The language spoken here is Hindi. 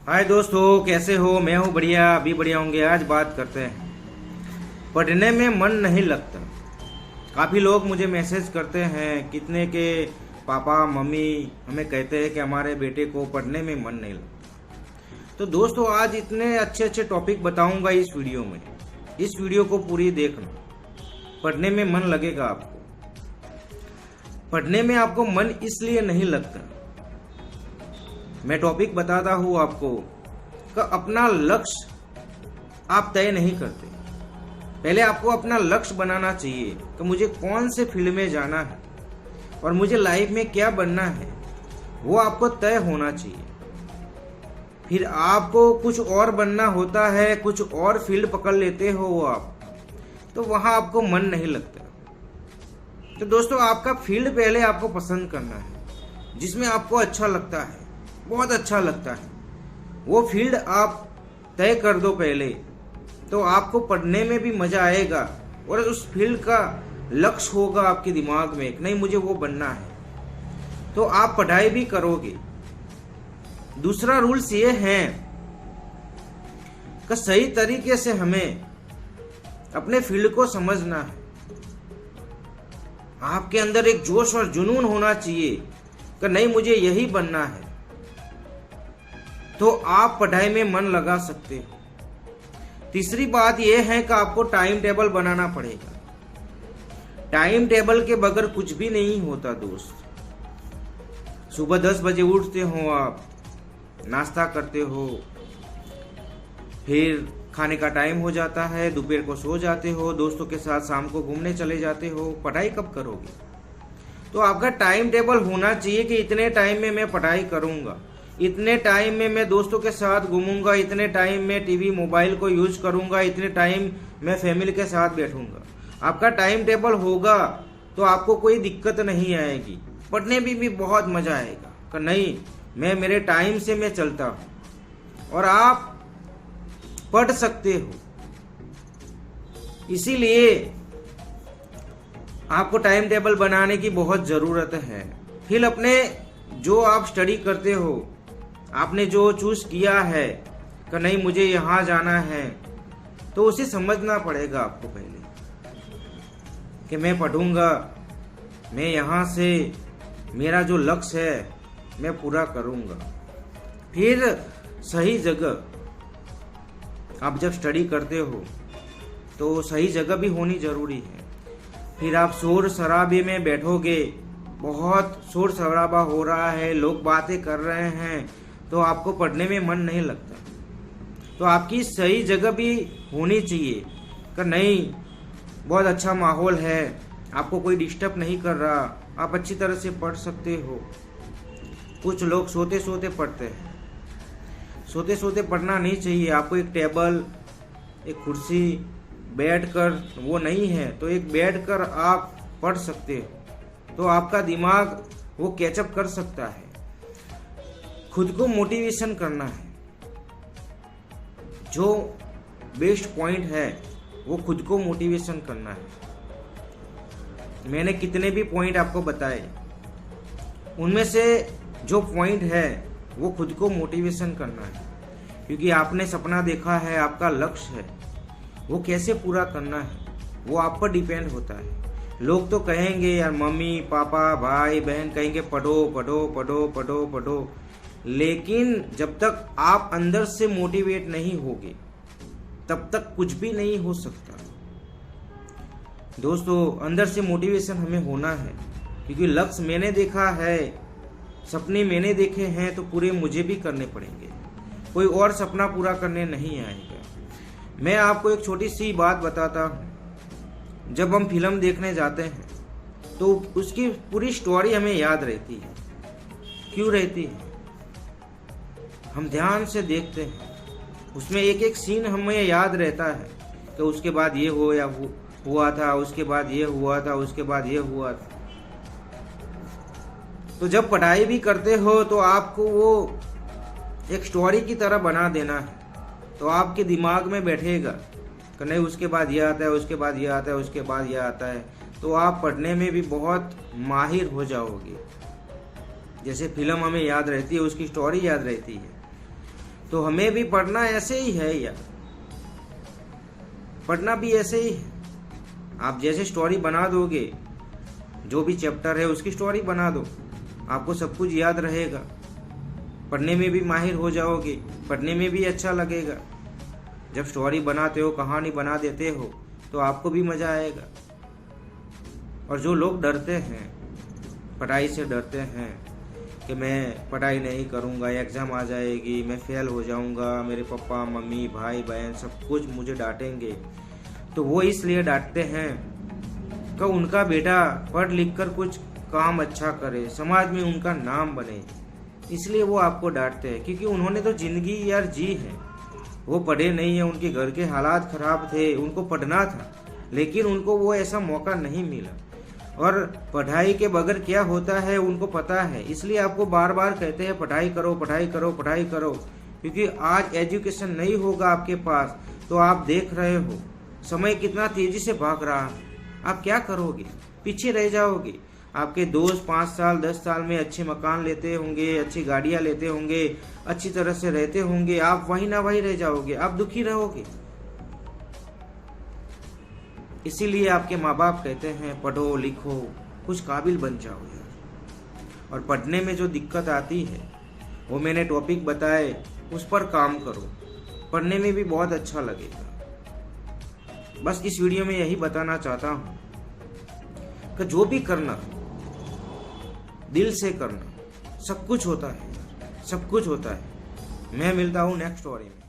हाय दोस्तों, कैसे हो? मैं हूँ बढ़िया, अभी बढ़िया होंगे। आज बात करते हैं, पढ़ने में मन नहीं लगता। काफ़ी लोग मुझे मैसेज करते हैं, कितने के पापा मम्मी हमें कहते हैं कि हमारे बेटे को पढ़ने में मन नहीं लगता। तो दोस्तों, आज इतने अच्छे अच्छे टॉपिक बताऊंगा इस वीडियो में। इस वीडियो को पूरी देखना, पढ़ने में मन लगेगा आपको। पढ़ने में आपको मन इसलिए नहीं लगता, मैं टॉपिक बताता हूँ आपको, कि अपना लक्ष्य आप तय नहीं करते। पहले आपको अपना लक्ष्य बनाना चाहिए कि मुझे कौन से फील्ड में जाना है और मुझे लाइफ में क्या बनना है, वो आपको तय होना चाहिए। फिर आपको कुछ और बनना होता है, कुछ और फील्ड पकड़ लेते हो वो आप, तो वहाँ आपको मन नहीं लगता। तो दोस्तों, आपका फील्ड पहले आपको पसंद करना है, जिसमें आपको अच्छा लगता है, बहुत अच्छा लगता है, वो फील्ड आप तय कर दो पहले, तो आपको पढ़ने में भी मजा आएगा और उस फील्ड का लक्ष्य होगा आपके दिमाग में कि नहीं मुझे वो बनना है, तो आप पढ़ाई भी करोगे। दूसरा रूल्स ये है कि सही तरीके से हमें अपने फील्ड को समझना है। आपके अंदर एक जोश और जुनून होना चाहिए कि नहीं मुझे यही बनना है, तो आप पढ़ाई में मन लगा सकते हो। तीसरी बात यह है कि आपको टाइम टेबल बनाना पड़ेगा। टाइम टेबल के बगैर कुछ भी नहीं होता दोस्त। सुबह 10 बजे उठते हो आप, नाश्ता करते हो, फिर खाने का टाइम हो जाता है, दोपहर को सो जाते हो, दोस्तों के साथ शाम को घूमने चले जाते हो। पढ़ाई कब करोगे? तो आपका टाइम टेबल होना चाहिए कि इतने टाइम में मैं पढ़ाई करूंगा, इतने टाइम में मैं दोस्तों के साथ घूमूंगा, इतने टाइम में टीवी मोबाइल को यूज करूंगा, इतने टाइम मैं फैमिली के साथ बैठूंगा। आपका टाइम टेबल होगा तो आपको कोई दिक्कत नहीं आएगी, पढ़ने में भी बहुत मजा आएगा कि नहीं मैं मेरे टाइम से मैं चलता हूं और आप पढ़ सकते हो। इसीलिए आपको टाइम टेबल बनाने की बहुत जरूरत है। फिर अपने जो आप स्टडी करते हो, आपने जो चूज किया है कि नहीं मुझे यहाँ जाना है, तो उसे समझना पड़ेगा आपको पहले कि मैं पढ़ूंगा, मैं यहाँ से मेरा जो लक्ष्य है मैं पूरा करूंगा। फिर सही जगह आप जब स्टडी करते हो तो सही जगह भी होनी जरूरी है। फिर आप शोर शराबे में बैठोगे, बहुत शोर शराबा हो रहा है, लोग बातें कर रहे हैं, तो आपको पढ़ने में मन नहीं लगता। तो आपकी सही जगह भी होनी चाहिए कि नहीं बहुत अच्छा माहौल है, आपको कोई डिस्टर्ब नहीं कर रहा, आप अच्छी तरह से पढ़ सकते हो। कुछ लोग सोते सोते पढ़ते हैं, सोते सोते पढ़ना नहीं चाहिए। आपको एक टेबल, एक कुर्सी बैठकर, वो नहीं है तो एक बैठकर आप पढ़ सकते हो, तो आपका दिमाग वो कैचअप कर सकता है। खुद को मोटिवेशन करना है, जो बेस्ट पॉइंट है वो खुद को मोटिवेशन करना है। मैंने कितने भी पॉइंट आपको बताए, उनमें से जो पॉइंट है वो खुद को मोटिवेशन करना है, क्योंकि आपने सपना देखा है, आपका लक्ष्य है, वो कैसे पूरा करना है वो आप पर डिपेंड होता है। लोग तो कहेंगे यार, मम्मी पापा भाई बहन कहेंगे पढ़ो पढ़ो पढ़ो पढ़ो पढ़ो, लेकिन जब तक आप अंदर से मोटिवेट नहीं होगे तब तक कुछ भी नहीं हो सकता। दोस्तों, अंदर से मोटिवेशन हमें होना है, क्योंकि लक्ष्य मैंने देखा है, सपने मैंने देखे हैं, तो पूरे मुझे भी करने पड़ेंगे, कोई और सपना पूरा करने नहीं आएगा। मैं आपको एक छोटी सी बात बताता हूँ। जब हम फिल्म देखने जाते हैं तो उसकी पूरी स्टोरी हमें याद रहती है। क्यों रहती है? हम ध्यान से देखते हैं, उसमें एक एक सीन हमें याद रहता है कि उसके बाद ये हो या हुआ था, उसके बाद ये हुआ था, उसके बाद ये हुआ था। तो जब पढ़ाई भी करते हो तो आपको वो एक स्टोरी की तरह बना देना है, तो आपके दिमाग में बैठेगा कि नहीं उसके बाद ये आता है, उसके बाद ये आता है, उसके बाद ये आता है, तो आप पढ़ने में भी बहुत माहिर हो जाओगे। जैसे फिल्म हमें याद रहती है, उसकी स्टोरी याद रहती है। तो हमें भी पढ़ना ऐसे ही है यार, पढ़ना भी ऐसे ही है। आप जैसे स्टोरी बना दोगे, जो भी चैप्टर है उसकी स्टोरी बना दो, आपको सब कुछ याद रहेगा, पढ़ने में भी माहिर हो जाओगे, पढ़ने में भी अच्छा लगेगा। जब स्टोरी बनाते हो, कहानी बना देते हो, तो आपको भी मज़ा आएगा। और जो लोग डरते हैं, पढ़ाई से डरते हैं कि मैं पढ़ाई नहीं करूँगा, एग्ज़ाम आ जाएगी, मैं फेल हो जाऊँगा, मेरे पापा मम्मी भाई बहन सब कुछ मुझे डांटेंगे, तो वो इसलिए डांटते हैं कि उनका बेटा पढ़ लिख कर कुछ काम अच्छा करे, समाज में उनका नाम बने, इसलिए वो आपको डांटते हैं। क्योंकि उन्होंने तो ज़िंदगी यार जी है, वो पढ़े नहीं है, उनके घर के हालात ख़राब थे, उनको पढ़ना था, लेकिन उनको वो ऐसा मौका नहीं मिला। और पढ़ाई के बगैर क्या होता है उनको पता है, इसलिए आपको बार बार कहते हैं पढ़ाई करो, पढ़ाई करो, पढ़ाई करो। क्योंकि आज एजुकेशन नहीं होगा आपके पास, तो आप देख रहे हो समय कितना तेजी से भाग रहा है, आप क्या करोगे? पीछे रह जाओगे। आपके दोस्त 5 साल 10 साल में अच्छे मकान लेते होंगे, अच्छी गाड़ियां लेते होंगे, अच्छी तरह से रहते होंगे, आप वहीं ना वहीं रह जाओगे, आप दुखी रहोगे। इसीलिए आपके माँ बाप कहते हैं पढ़ो लिखो, कुछ काबिल बन जाओ यार। और पढ़ने में जो दिक्कत आती है वो मैंने टॉपिक बताए, उस पर काम करो, पढ़ने में भी बहुत अच्छा लगेगा। बस इस वीडियो में यही बताना चाहता हूँ कि जो भी करना दिल से करना, सब कुछ होता है, सब कुछ होता है। मैं मिलता हूँ नेक्स्ट स्टोरी में।